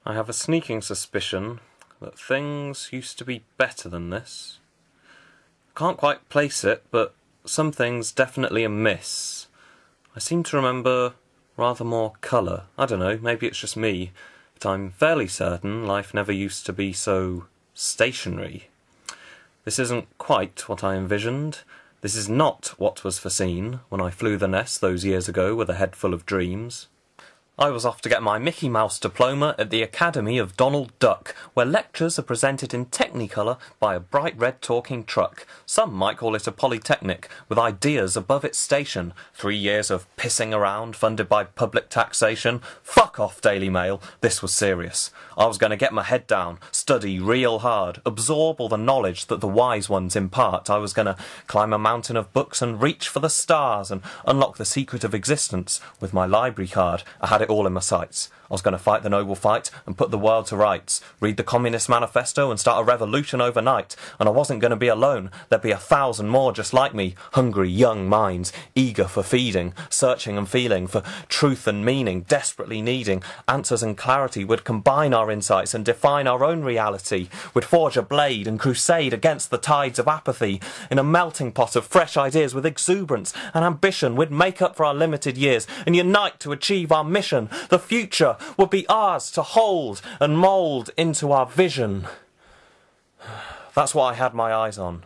I have a sneaking suspicion that things used to be better than this. Can't quite place it, but something's definitely amiss. I seem to remember rather more colour. I don't know, maybe it's just me, but I'm fairly certain life never used to be so stationary. This isn't quite what I envisioned. This is not what was foreseen when I flew the nest those years ago with a head full of dreams. I was off to get my Mickey Mouse diploma at the Academy of Donald Duck, where lectures are presented in Technicolor by a bright red talking truck. Some might call it a polytechnic, with ideas above its station. 3 years of pissing around, funded by public taxation. Fuck off, Daily Mail. This was serious. I was going to get my head down, study real hard, absorb all the knowledge that the wise ones impart. I was going to climb a mountain of books and reach for the stars and unlock the secret of existence with my library card. I had it all in my sights. I was going to fight the noble fight and put the world to rights, read the Communist Manifesto and start a revolution overnight. And I wasn't going to be alone. There'd be 1,000 more just like me, hungry young minds, eager for feeding, searching and feeling for truth and meaning, desperately needing answers and clarity. Would combine our insights and define our own reality. Would forge a blade and crusade against the tides of apathy. In a melting pot of fresh ideas with exuberance and ambition, we'd make up for our limited years and unite to achieve our mission. The future would be ours to hold and mould into our vision. That's what I had my eyes on.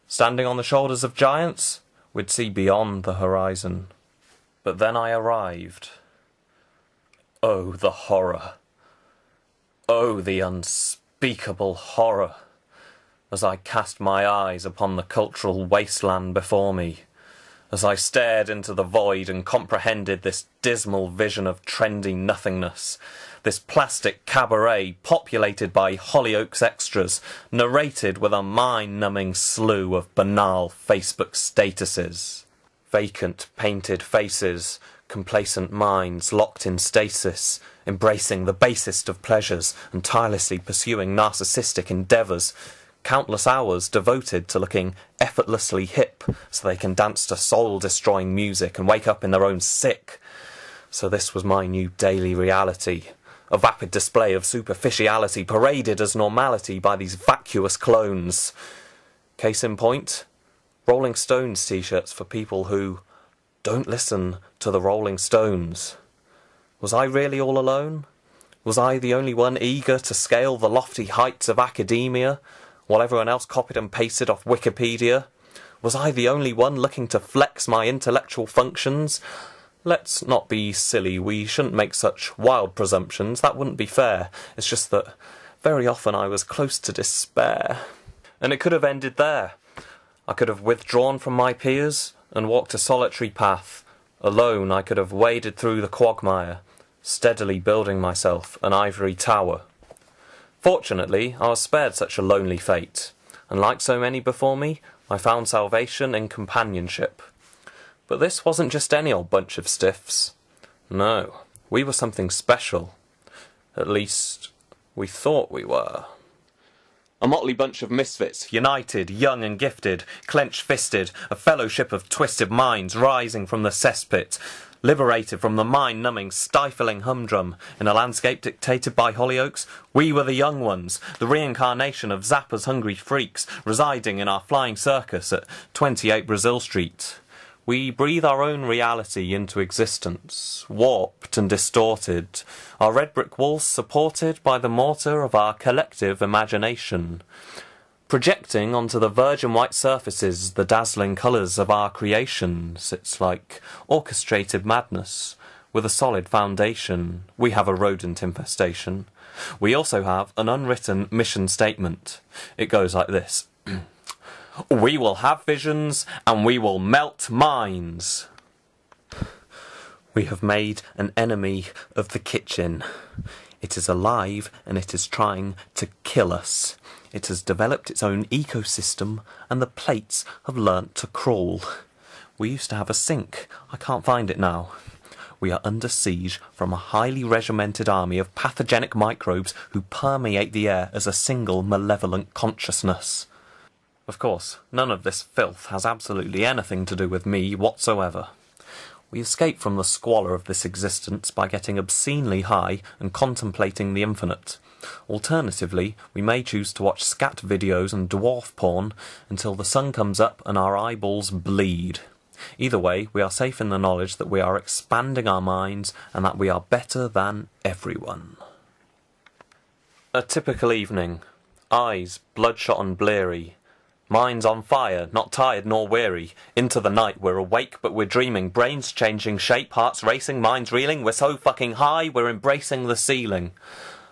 Standing on the shoulders of giants, we'd see beyond the horizon. But then I arrived. Oh, the horror. Oh, the unspeakable horror, as I cast my eyes upon the cultural wasteland before me. As I stared into the void and comprehended this dismal vision of trendy nothingness, this plastic cabaret populated by Hollyoaks extras, narrated with a mind-numbing slew of banal Facebook statuses. Vacant, painted faces, complacent minds locked in stasis, embracing the basest of pleasures and tirelessly pursuing narcissistic endeavours. Countless hours devoted to looking effortlessly hip so they can dance to soul-destroying music and wake up in their own sick. So this was my new daily reality. A vapid display of superficiality paraded as normality by these vacuous clones. Case in point, Rolling Stones t-shirts for people who don't listen to the Rolling Stones. Was I really all alone? Was I the only one eager to scale the lofty heights of academia, while everyone else copied and pasted off Wikipedia? Was I the only one looking to flex my intellectual functions? Let's not be silly, we shouldn't make such wild presumptions, that wouldn't be fair. It's just that very often I was close to despair. And it could have ended there. I could have withdrawn from my peers and walked a solitary path. Alone I could have waded through the quagmire, steadily building myself an ivory tower. Fortunately, I was spared such a lonely fate, and like so many before me, I found salvation in companionship. But this wasn't just any old bunch of stiffs. No, we were something special. At least, we thought we were. A motley bunch of misfits, united, young and gifted, clenched-fisted, a fellowship of twisted minds rising from the cesspit, liberated from the mind-numbing, stifling humdrum in a landscape dictated by Hollyoaks. We were the young ones, the reincarnation of Zappa's hungry freaks, residing in our flying circus at 28 Brazil Street. We breathe our own reality into existence, warped and distorted, our red brick walls supported by the mortar of our collective imagination, projecting onto the virgin white surfaces the dazzling colours of our creations. It's like orchestrated madness with a solid foundation. We have a rodent infestation. We also have an unwritten mission statement. It goes like this. We will have visions and we will melt minds. We have made an enemy of the kitchen. It is alive and it is trying to kill us. It has developed its own ecosystem and the plates have learnt to crawl. We used to have a sink. I can't find it now. We are under siege from a highly regimented army of pathogenic microbes who permeate the air as a single malevolent consciousness. Of course, none of this filth has absolutely anything to do with me whatsoever. We escape from the squalor of this existence by getting obscenely high and contemplating the infinite. Alternatively, we may choose to watch scat videos and dwarf porn until the sun comes up and our eyeballs bleed. Either way, we are safe in the knowledge that we are expanding our minds and that we are better than everyone. A typical evening. Eyes bloodshot and bleary. Minds on fire, not tired nor weary. Into the night, we're awake but we're dreaming. Brains changing shape, hearts racing, minds reeling. We're so fucking high, we're embracing the ceiling.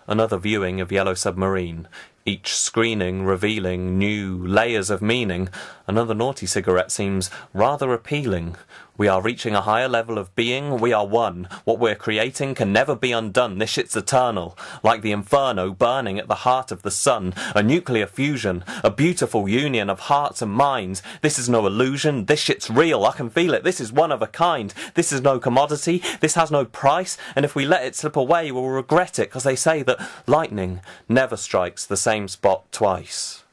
Another viewing of Yellow Submarine. Each screening revealing new layers of meaning. Another naughty cigarette seems rather appealing. We are reaching a higher level of being, we are one. What we're creating can never be undone, this shit's eternal. Like the inferno burning at the heart of the sun. A nuclear fusion, a beautiful union of hearts and minds. This is no illusion, this shit's real, I can feel it, this is one of a kind. This is no commodity, this has no price, and if we let it slip away we'll regret it, because they say that lightning never strikes the same spot twice.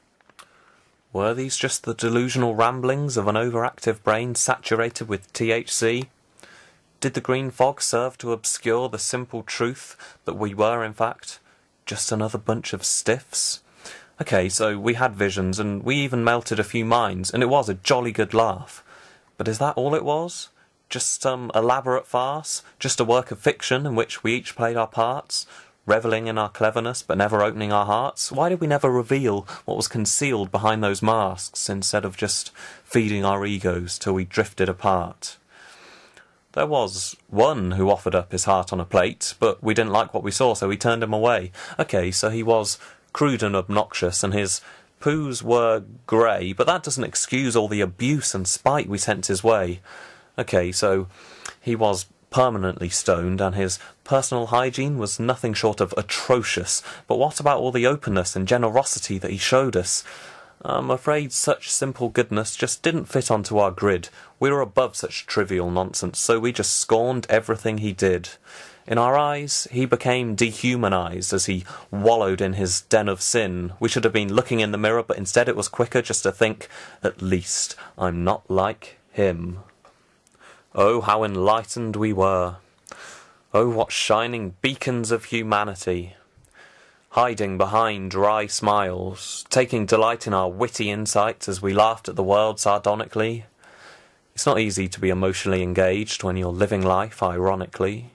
Were these just the delusional ramblings of an overactive brain saturated with THC? Did the green fog serve to obscure the simple truth that we were, in fact, just another bunch of stiffs? Okay, so we had visions, and we even melted a few minds, and it was a jolly good laugh. But is that all it was? Just some elaborate farce? Just a work of fiction in which we each played our parts? Revelling in our cleverness, but never opening our hearts? Why did we never reveal what was concealed behind those masks, instead of just feeding our egos till we drifted apart? There was one who offered up his heart on a plate, but we didn't like what we saw, so we turned him away. Okay, so he was crude and obnoxious, and his poos were grey, but that doesn't excuse all the abuse and spite we sent his way. Okay, so he was permanently stoned, and his personal hygiene was nothing short of atrocious. But what about all the openness and generosity that he showed us? I'm afraid such simple goodness just didn't fit onto our grid. We were above such trivial nonsense, so we just scorned everything he did. In our eyes, he became dehumanized as he wallowed in his den of sin. We should have been looking in the mirror, but instead it was quicker just to think, at least I'm not like him. Oh, how enlightened we were. Oh, what shining beacons of humanity. Hiding behind dry smiles, taking delight in our witty insights as we laughed at the world sardonically. It's not easy to be emotionally engaged when you're living life ironically.